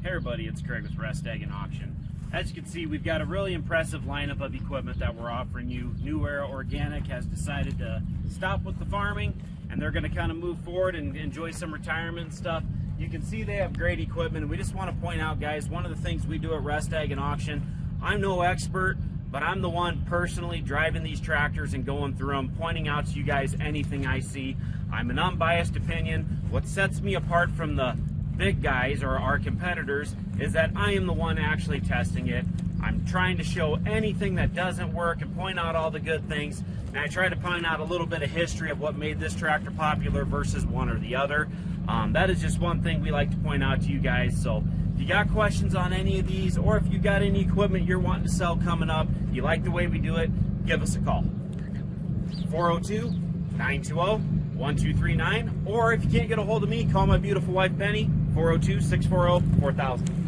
Hey everybody, it's Craig with Rest Ag and Auction. As you can see, we've got a really impressive lineup of equipment that we're offering you. New Era Organic has decided to stop with the farming, and they're going to kind of move forward and enjoy some retirement stuff. You can see they have great equipment, and we just want to point out, guys, one of the things we do at Rest Ag and Auction, I'm no expert, but I'm the one personally driving these tractors and going through them, pointing out to you guys anything I see. I'm an unbiased opinion. What sets me apart from the big guys or our competitors is that I am the one actually testing it. I'm trying to show anything that doesn't work and point out all the good things, and I try to point out a little bit of history of what made this tractor popular versus one or the other. That is just one thing we like to point out to you guys. So if you got questions on any of these, or if you got any equipment you're wanting to sell coming up, you like the way we do it, give us a call. 402-920-1239, or if you can't get a hold of me, call my beautiful wife Penny, 402-640-4000.